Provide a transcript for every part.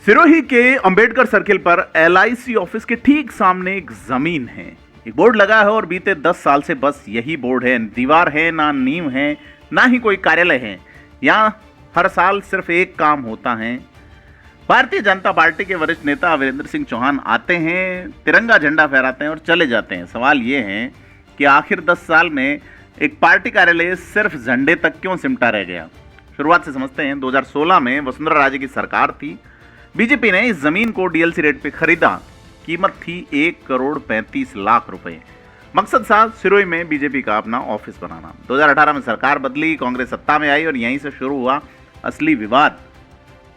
सिरोही के अंबेडकर सर्किल पर LIC office के ठीक सामने एक जमीन है। एक बोर्ड लगा है और बीते 10 साल से बस यही बोर्ड है। दीवार है, ना नींव है, ना ही कोई कार्यालय है। यहाँ हर साल सिर्फ एक काम होता है। भारतीय जनता पार्टी के वरिष्ठ नेता वीरेंद्र सिंह चौहान आते हैं, तिरंगा झंडा फहराते हैं और चले जाते हैं। सवाल ये है कि आखिर 10 साल में एक पार्टी कार्यालय सिर्फ झंडे तक क्यों सिमटा रह गया। शुरुआत से समझते हैं। 2016 में वसुंधरा राजे की सरकार थी। बीजेपी ने इस जमीन को डीएलसी रेट पे खरीदा। कीमत थी 1,35,00,000 रुपए। मकसद था सिरोही में बीजेपी का अपना ऑफिस बनाना। 2018 में सरकार बदली, कांग्रेस सत्ता में आई और यहीं से शुरू हुआ असली विवाद।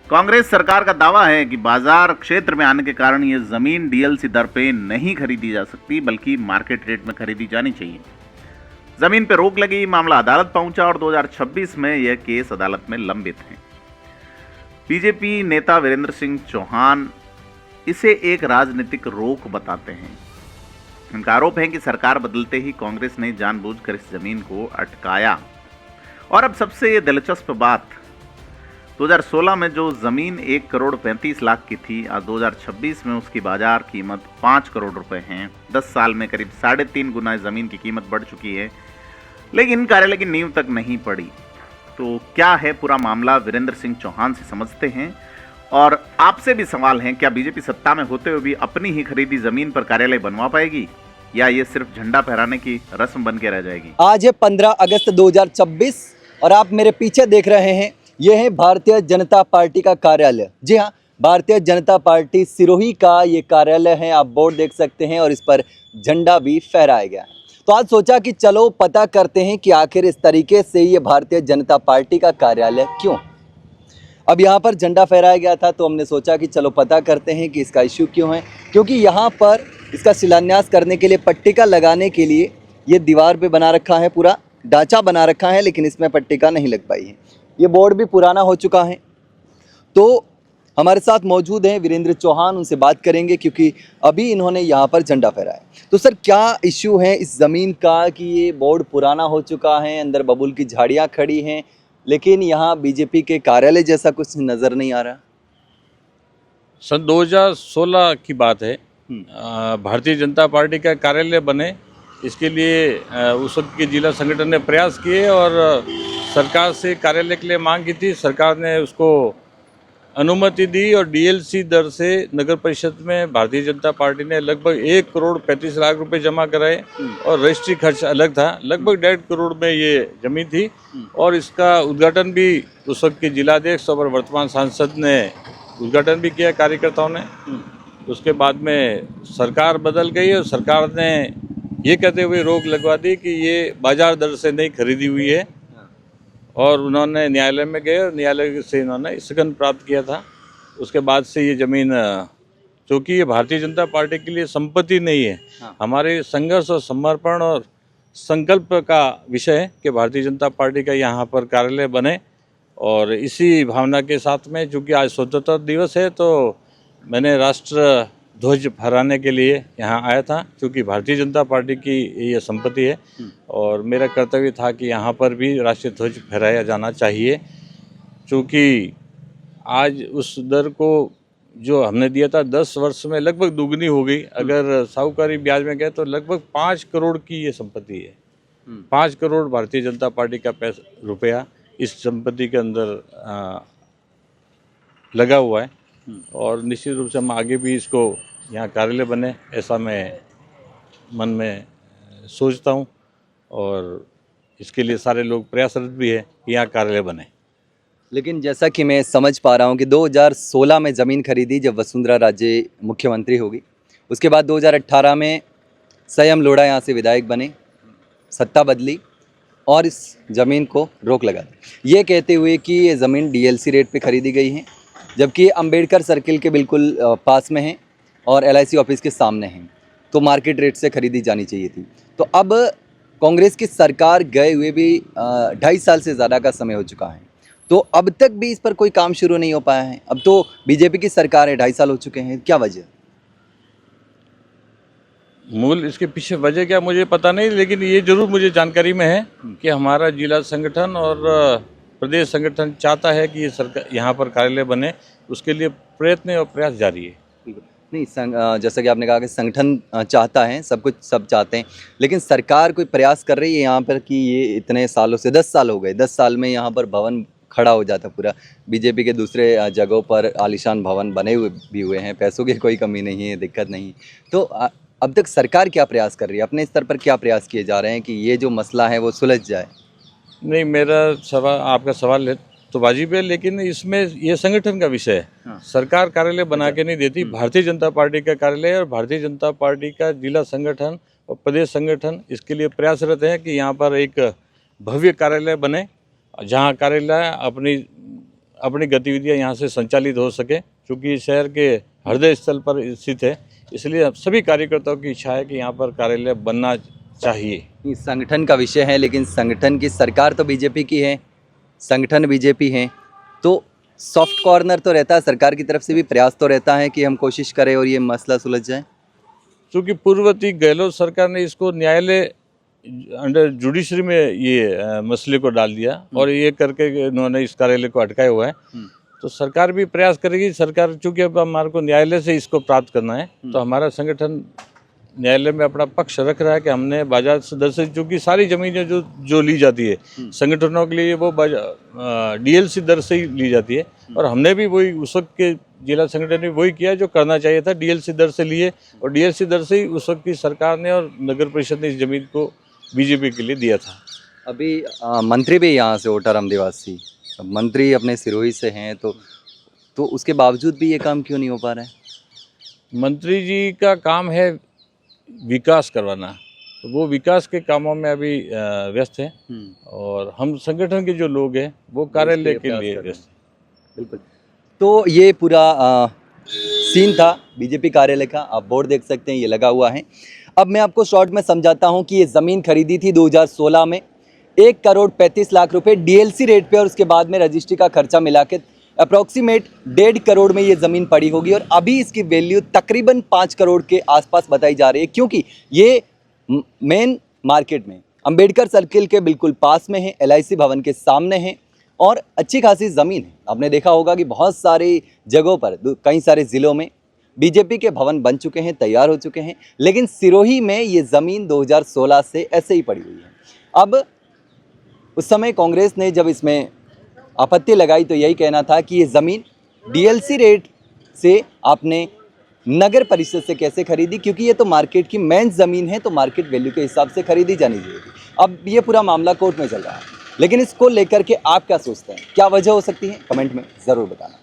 कांग्रेस सरकार का दावा है कि बाजार क्षेत्र में आने के कारण ये जमीन डीएलसी दर पे नहीं खरीदी जा सकती, बल्कि मार्केट रेट में खरीदी जानी चाहिए। जमीन पे रोक लगी, मामला अदालत पहुंचा और 2026 में यह केस अदालत में लंबित है। बीजेपी नेता वीरेंद्र सिंह चौहान इसे एक राजनीतिक रोक बताते हैं। उनका आरोप है कि सरकार बदलते ही कांग्रेस ने जानबूझकर इस जमीन को अटकाया। और अब सबसे ये दिलचस्प बात, 2016 में जो जमीन 1,35,00,000 की थी, आज 2026 में उसकी बाजार कीमत 5 करोड़ रुपए है। 10 साल में करीब 3.5 गुना जमीन की कीमत बढ़ चुकी है, लेकिन कार्यालय की नींव तक नहीं पड़ी। तो क्या है पूरा मामला, वीरेंद्र सिंह चौहान से समझते हैं। और आपसे भी सवाल है, क्या बीजेपी सत्ता में होते हुए भी अपनी ही खरीदी जमीन पर कार्यालय बनवा पाएगी, या ये सिर्फ झंडा फहराने की रस्म बन के रह जाएगी। आज है 15 अगस्त 2026 और आप मेरे पीछे देख रहे हैं, यह है भारतीय जनता पार्टी का कार्यालय। जी हाँ, भारतीय जनता पार्टी सिरोही का ये कार्यालय है। आप बोर्ड देख सकते हैं और इस पर झंडा भी फहराया गया है। तो आज सोचा कि चलो पता करते हैं कि आखिर इस तरीके से ये भारतीय जनता पार्टी का कार्यालय क्यों। अब यहाँ पर झंडा फहराया गया था, तो हमने सोचा कि चलो पता करते हैं कि इसका इश्यू क्यों है। क्योंकि यहाँ पर इसका शिलान्यास करने के लिए, पट्टिका लगाने के लिए ये दीवार पे बना रखा है, पूरा ढांचा बना रखा है, लेकिन इसमें पट्टिका नहीं लग पाई है। ये बोर्ड भी पुराना हो चुका है। तो हमारे साथ मौजूद हैं वीरेंद्र चौहान, उनसे बात करेंगे क्योंकि अभी इन्होंने यहाँ पर झंडा फहराया। तो सर, क्या इश्यू है इस ज़मीन का कि ये बोर्ड पुराना हो चुका है, अंदर बबूल की झाड़ियाँ खड़ी हैं, लेकिन यहाँ बीजेपी के कार्यालय जैसा कुछ नज़र नहीं आ रहा। सन 2016 की बात है। भारतीय जनता पार्टी का कार्यालय बने, इसके लिए उस वक्त के जिला संगठन ने प्रयास किए और सरकार से कार्यालय के लिए मांग की थी। सरकार ने उसको अनुमति दी और डीएलसी दर से नगर परिषद में भारतीय जनता पार्टी ने लगभग 1,35,00,000 रुपए जमा कराए और रजिस्ट्री खर्च अलग था। लगभग 1.5 करोड़ में ये जमीन थी और इसका उद्घाटन भी उस वक्त के जिलाध्यक्ष और वर्तमान सांसद ने उद्घाटन भी किया कार्यकर्ताओं ने। उसके बाद में सरकार बदल गई और सरकार ने ये कहते हुए रोक लगवा दी कि ये बाजार दर से नहीं खरीदी हुई है और उन्होंने न्यायालय में गए और न्यायालय से इन्होंने स्थगन प्राप्त किया था। उसके बाद से ये ज़मीन, चूँकि ये भारतीय जनता पार्टी के लिए संपत्ति नहीं है, हमारे संघर्ष और समर्पण और संकल्प का विषय है कि भारतीय जनता पार्टी का यहाँ पर कार्यालय बने। और इसी भावना के साथ में, चूँकि आज स्वतंत्रता दिवस है, तो मैंने राष्ट्र ध्वज फहराने के लिए यहाँ आया था। क्योंकि भारतीय जनता पार्टी की ये संपत्ति है और मेरा कर्तव्य था कि यहाँ पर भी राष्ट्रीय ध्वज फहराया जाना चाहिए। क्योंकि आज उस दर को जो हमने दिया था 10 वर्ष में लगभग दुगनी हो गई। अगर साहूकारी ब्याज में गए तो लगभग 5 करोड़ की ये संपत्ति है। 5 करोड़ भारतीय जनता पार्टी का रुपया इस संपत्ति के अंदर लगा हुआ है और निश्चित रूप से हम आगे भी इसको यहाँ कार्यालय बने, ऐसा मैं मन में सोचता हूँ और इसके लिए सारे लोग प्रयासरत भी है कि यहाँ कार्यालय बने। लेकिन जैसा कि मैं समझ पा रहा हूँ कि 2016 में ज़मीन खरीदी जब वसुंधरा राजे मुख्यमंत्री होगी, उसके बाद 2018 में संयम लोढ़ा यहाँ से विधायक बने, सत्ता बदली और इस ज़मीन को रोक लगा दी, ये कहते हुए कि ये ज़मीन डीएलसी रेट पे खरीदी गई है, जबकि अंबेडकर सर्किल के बिल्कुल पास में है और एलआईसी ऑफिस के सामने है, तो मार्केट रेट से खरीदी जानी चाहिए थी। तो अब कांग्रेस की सरकार गए हुए भी 2.5 साल से ज़्यादा का समय हो चुका है, तो अब तक भी इस पर कोई काम शुरू नहीं हो पाया है। अब तो बीजेपी की सरकार है, 2.5 साल हो चुके हैं, क्या वजह? मूल इसके पीछे वजह क्या मुझे पता नहीं, लेकिन ये जरूर मुझे जानकारी में है कि हमारा जिला संगठन और प्रदेश संगठन चाहता है कि ये सरकार यहाँ पर कार्यालय बने, उसके लिए प्रयत्न और प्रयास जारी है। नहीं जैसा कि आपने कहा कि संगठन चाहता है, सब कुछ सब चाहते हैं, लेकिन सरकार कोई प्रयास कर रही है यहाँ पर कि ये इतने सालों से 10 साल हो गए, 10 साल में यहाँ पर भवन खड़ा हो जाता पूरा। बीजेपी के दूसरे जगहों पर आलीशान भवन बने हुए भी हुए हैं, पैसों की कोई कमी नहीं है, दिक्कत नहीं। तो अब तक सरकार क्या प्रयास कर रही है, अपने स्तर पर क्या प्रयास किए जा रहे हैं कि ये जो मसला है वो सुलझ जाए? नहीं, मेरा सवाल, आपका सवाल है तो वाजिब है, लेकिन इसमें ये संगठन का विषय है। हाँ। सरकार कार्यालय बना के नहीं देती, भारतीय जनता पार्टी का कार्यालय और भारतीय जनता पार्टी का जिला संगठन और प्रदेश संगठन इसके लिए प्रयासरत हैं कि यहाँ पर एक भव्य कार्यालय बने, जहाँ कार्यालय अपनी गतिविधियाँ यहाँ से संचालित हो सके। क्योंकि शहर के हृदय स्थल पर स्थित है, इसलिए सभी कार्यकर्ताओं की इच्छा है कि यहाँ पर कार्यालय बनना चाहिए। ये संगठन का विषय है, लेकिन संगठन की सरकार तो बीजेपी की है, संगठन बीजेपी है, तो सॉफ्ट कॉर्नर तो रहता है, सरकार की तरफ से भी प्रयास तो रहता है कि हम कोशिश करें और ये मसला सुलझ जाए। क्योंकि पूर्ववर्ती गहलोत सरकार ने इसको न्यायालय अंडर जुडिशरी में ये मसले को डाल दिया और ये करके उन्होंने इस कार्यालय को अटकाया हुआ है। तो सरकार भी प्रयास करेगी। सरकार चूंकि अब हमारे को न्यायालय से इसको प्राप्त करना है, तो हमारा संगठन न्यायालय में अपना पक्ष रख रहा है कि हमने बाजार से दर से, चूँकि सारी ज़मीनें जो ली जाती है संगठनों के लिए वो डीएलसी दर से ही ली जाती है, और हमने भी वही उस वक्त के जिला संगठन ने वही किया जो करना चाहिए था, डीएलसी दर से लिए, और डीएलसी दर से ही उस वक्त की सरकार ने और नगर परिषद ने इस जमीन को बीजेपी के लिए दिया था। अभी मंत्री भी यहाँ से ओटाराम निवासी, मंत्री अपने सिरोही से हैं, तो उसके बावजूद भी ये काम क्यों नहीं हो पा रहा है? मंत्री जी का काम है विकास करवाना, तो वो विकास के कामों में अभी व्यस्त हैं, और हम संगठन के जो लोग हैं वो कार्यालय के लिए व्यस्त हैं। बिल्कुल। तो ये पूरा सीन था बीजेपी कार्यालय का, आप बोर्ड देख सकते हैं, ये लगा हुआ है। अब मैं आपको शॉर्ट में समझाता हूँ कि ये ज़मीन खरीदी थी 2016 में 1,35,00,000 रुपए डीएलसी रेट पे, और उसके बाद में रजिस्ट्री का खर्चा मिला के अप्रॉक्सीमेट 1.5 करोड़ में ये ज़मीन पड़ी होगी, और अभी इसकी वैल्यू तकरीबन 5 करोड़ के आसपास बताई जा रही है, क्योंकि ये मेन मार्केट में अंबेडकर सर्किल के बिल्कुल पास में है, LIC भवन के सामने है, और अच्छी खासी ज़मीन है। आपने देखा होगा कि बहुत सारी जगहों पर, कई सारे ज़िलों में बीजेपी के भवन बन चुके हैं, तैयार हो चुके हैं, लेकिन सिरोही में ये ज़मीन 2016 से ऐसे ही पड़ी हुई है। अब उस समय कांग्रेस ने जब इसमें आपत्ति लगाई तो यही कहना था कि ये ज़मीन डीएलसी रेट से आपने नगर परिषद से कैसे खरीदी, क्योंकि ये तो मार्केट की मेन ज़मीन है, तो मार्केट वैल्यू के हिसाब से खरीदी जानी चाहिए थी। अब ये पूरा मामला कोर्ट में चल रहा है, लेकिन इसको लेकर के आप क्या सोचते हैं, क्या वजह हो सकती है, कमेंट में ज़रूर बताना।